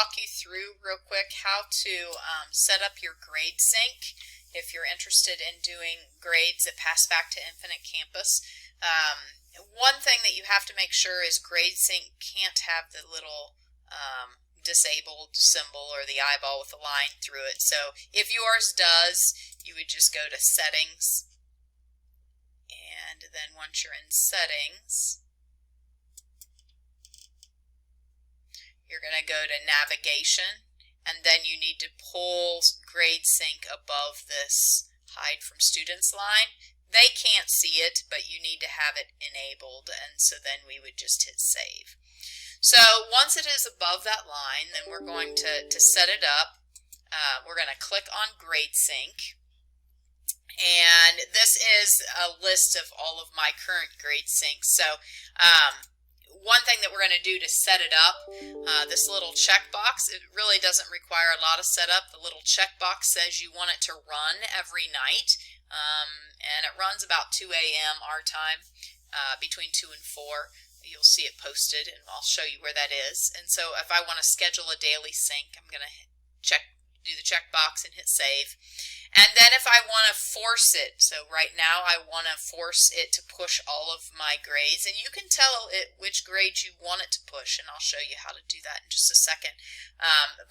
walk you through real quick how to set up your grade sync if you're interested in doing grades that pass back to Infinite Campus. One thing that you have to make sure is grade sync can't have the little disabled symbol or the eyeball with a line through it. So if yours does, you would just go to Settings, and then once you're in Settings, you're going to go to Navigation, and then you need to pull Grade Sync above this Hide from Students line. They can't see it, but you need to have it enabled, and so then we would just hit Save. So once it is above that line, then we're going to set it up. We're going to click on Grade Sync, and this is a list of all of my current grade syncs. So one thing that we're going to do to set it up, this little checkbox, it really doesn't require a lot of setup. The little checkbox says you want it to run every night, and it runs about 2 a.m. our time, between 2 and 4. You'll see it posted, and I'll show you where that is. And so if I want to schedule a daily sync, I'm going to do the checkbox and hit Save. And then if I want to force it, so right now I want to force it to push all of my grades, and you can tell it which grades you want it to push, and I'll show you how to do that in just a second.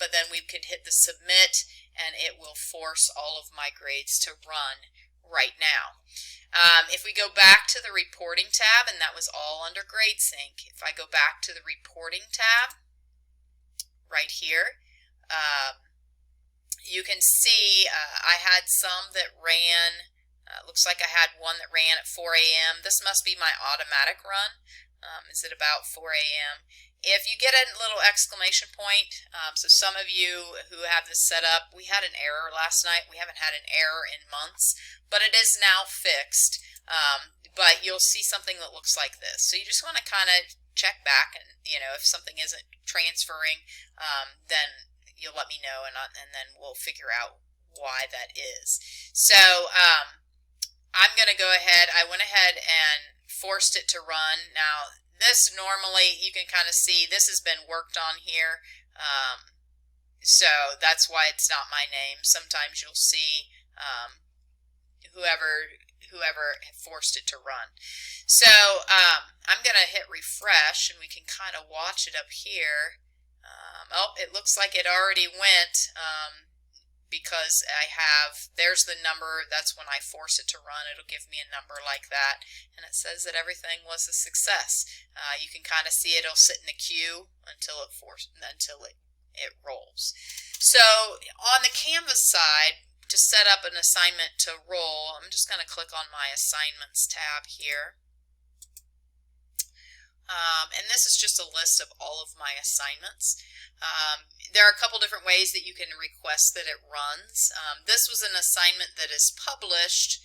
But then we could hit the Submit, and it will force all of my grades to run right now. If we go back to the Reporting tab, and that was all under Grade Sync, if I go back to the Reporting tab, right here, you can see I had some that ran, looks like I had one that ran at 4 a.m. This must be my automatic run. Is it about 4 a.m.? If you get a little exclamation point, so some of you who have this set up, we had an error last night. We haven't had an error in months, but it is now fixed. But you'll see something that looks like this. So you just want to kind of check back, and if something isn't transferring, then you'll let me know, and then we'll figure out why that is. So I'm going to go ahead. I went ahead and forced it to run. Now this normally, you can kind of see this has been worked on here, so that's why it's not my name. Sometimes you'll see whoever forced it to run. So I'm going to hit refresh, and we can kind of watch it up here. Oh, it looks like it already went because there's the number. That's when I force it to run. It'll give me a number like that, and it says that everything was a success. You can kind of see it'll sit in the queue until it rolls. So on the Canvas side, to set up an assignment to roll, I'm just going to click on my Assignments tab here. And this is just a list of all of my assignments. There are a couple different ways that you can request that it runs. This was an assignment that is published,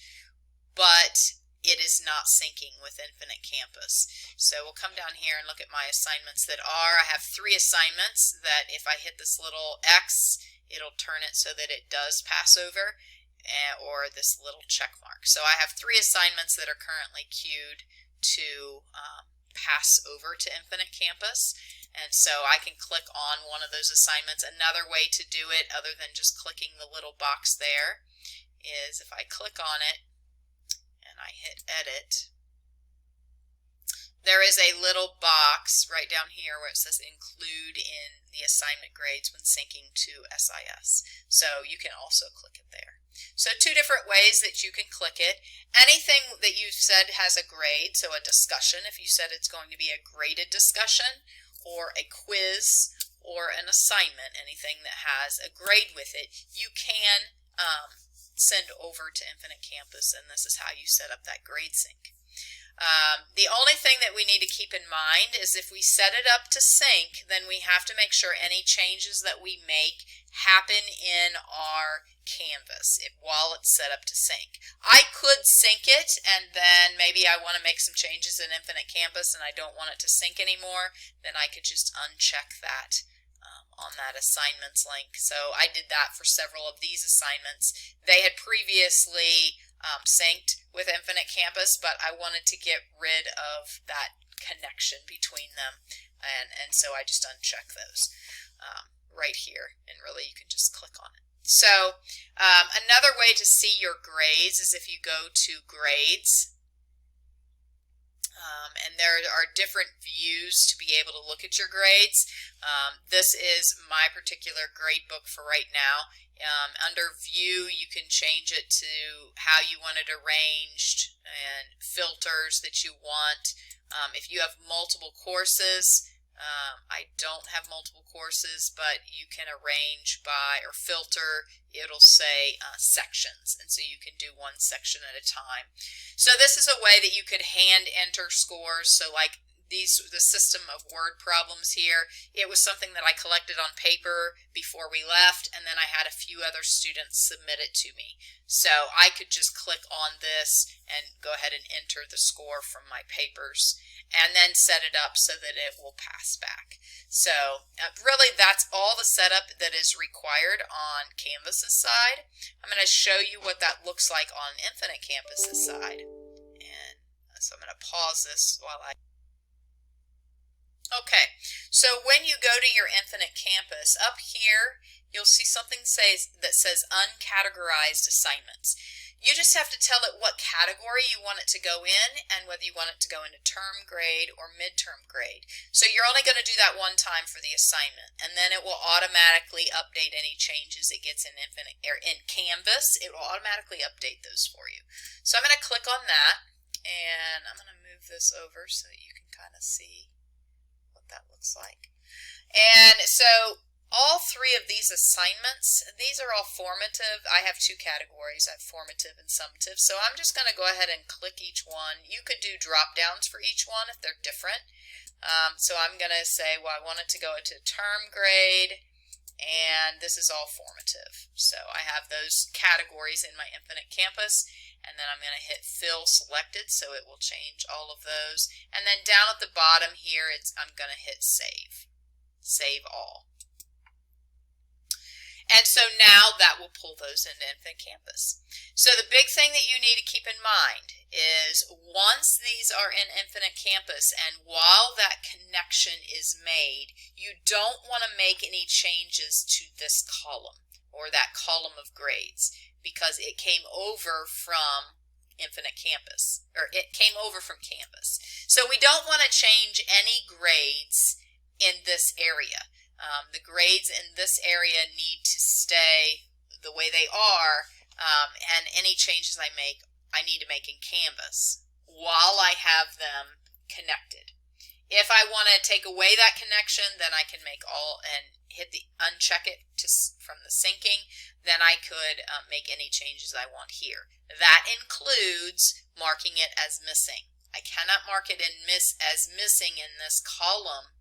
but it is not syncing with Infinite Campus. So we'll come down here and look at my assignments that are. I have 3 assignments that if I hit this little X, it'll turn it so that it does pass over, or this little check mark. So I have 3 assignments that are currently queued to pass over to Infinite Campus, and so I can click on one of those assignments. Another way to do it, other than just clicking the little box there, is if I click on it and I hit Edit, there is a little box right down here where it says Include in the assignment grades when syncing to SIS. So you can also click it there. So 2 different ways that you can click it. Anything that you've said has a grade, so a discussion, if you said it's going to be a graded discussion, or a quiz, or an assignment, anything that has a grade with it, you can send over to Infinite Campus, and this is how you set up that grade sync. The only thing that we need to keep in mind is if we set it up to sync, then we have to make sure any changes that we make happen in our Canvas while it's set up to sync. I could sync it, and then maybe I want to make some changes in Infinite Campus and I don't want it to sync anymore, then I could just uncheck that on that assignments link. So I did that for several of these assignments. They had previously synced with Infinite Campus, but I wanted to get rid of that connection between them, and so I just uncheck those. right here, and really you can just click on it. So another way to see your grades is if you go to grades. And there are different views to be able to look at your grades. This is my particular grade book for right now. Under view, you can change it to how you want it arranged and filters that you want. If you have multiple courses, I don't have multiple courses, but you can arrange by or filter. It'll say sections, and so you can do one section at a time. So this is a way that you could hand enter scores. So like the system of word problems here, it was something that I collected on paper before we left, and then I had a few other students submit it to me. So I could just click on this and go ahead and enter the score from my papers, and then set it up so that it will pass back. So really that's all the setup that is required on Canvas's side. I'm going to show you what that looks like on Infinite Campus's side. And so I'm going to pause this while I... Okay, so when you go to your Infinite Campus, up here you'll see something that says uncategorized assignments. You just have to tell it what category you want it to go in and whether you want it to go into term grade or midterm grade. So you're only going to do that one time for the assignment, and then it will automatically update any changes it gets in Canvas. It will automatically update those for you. So I'm going to click on that, and I'm going to move this over so that you can kind of see what that looks like. And so all three of these assignments, these are all formative. I have two categories. I have formative and summative. So I'm just going to go ahead and click each one. You could do drop downs for each one if they're different. So I'm going to say, well, I want it to go into term grade, and this is all formative. So I have those categories in my Infinite Campus, and then I'm going to hit fill selected, so it will change all of those. And then down at the bottom here, I'm going to hit save. Save all. And so now that will pull those into Infinite Campus. So the big thing that you need to keep in mind is once these are in Infinite Campus and while that connection is made, you don't want to make any changes to this column or that column of grades because it came over from Infinite Campus, or it came over from Canvas. So we don't want to change any grades in this area. The grades in this area need to stay the way they are, and any changes I make, I need to make in Canvas while I have them connected. If I want to take away that connection, then I can make all and hit the uncheck it from the syncing. Then I could make any changes I want here. That includes marking it as missing. I cannot mark it as missing in this column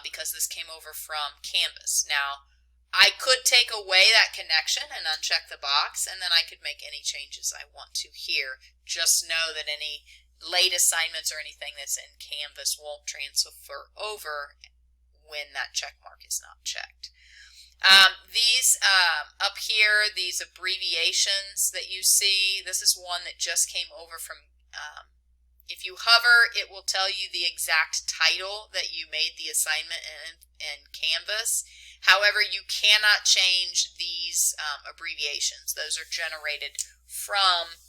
because this came over from Canvas. Now, I could take away that connection and uncheck the box, and then I could make any changes I want to here. Just know that any late assignments or anything that's in Canvas won't transfer over when that check mark is not checked. These up here, these abbreviations that you see, this is one that just came over from if you hover, it will tell you the exact title that you made the assignment in Canvas. However, you cannot change these abbreviations. Those are generated from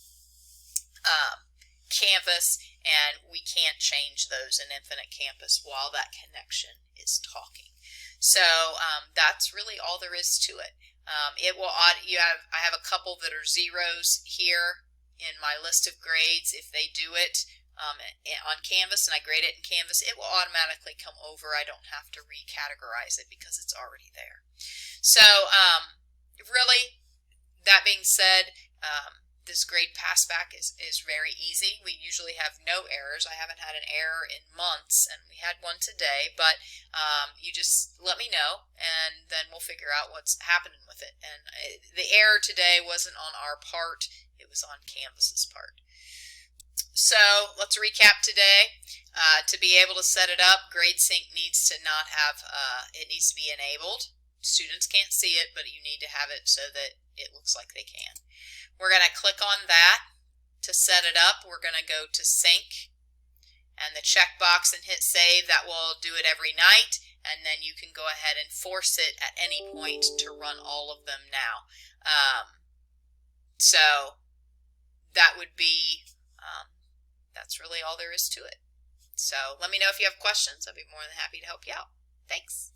Canvas, and we can't change those in Infinite Campus while that connection is talking. So that's really all there is to it. I have a couple that are zeros here in my list of grades. If they do it on Canvas and I grade it in Canvas, it will automatically come over. I don't have to recategorize it because it's already there. So really, that being said, this grade passback is very easy. We usually have no errors. I haven't had an error in months, and we had one today, but you just let me know, and then we'll figure out what's happening with it. And the error today wasn't on our part, it was on Canvas's part. So let's recap today. To be able to set it up, GradeSync needs to not have, it needs to be enabled. Students can't see it, but you need to have it so that it looks like they can. We're going to click on that to set it up. We're going to go to sync and the checkbox and hit save. That will do it every night. and then you can go ahead and force it at any point to run all of them now. So that would be, that's really all there is to it. So let me know if you have questions. I'd be more than happy to help you out. Thanks.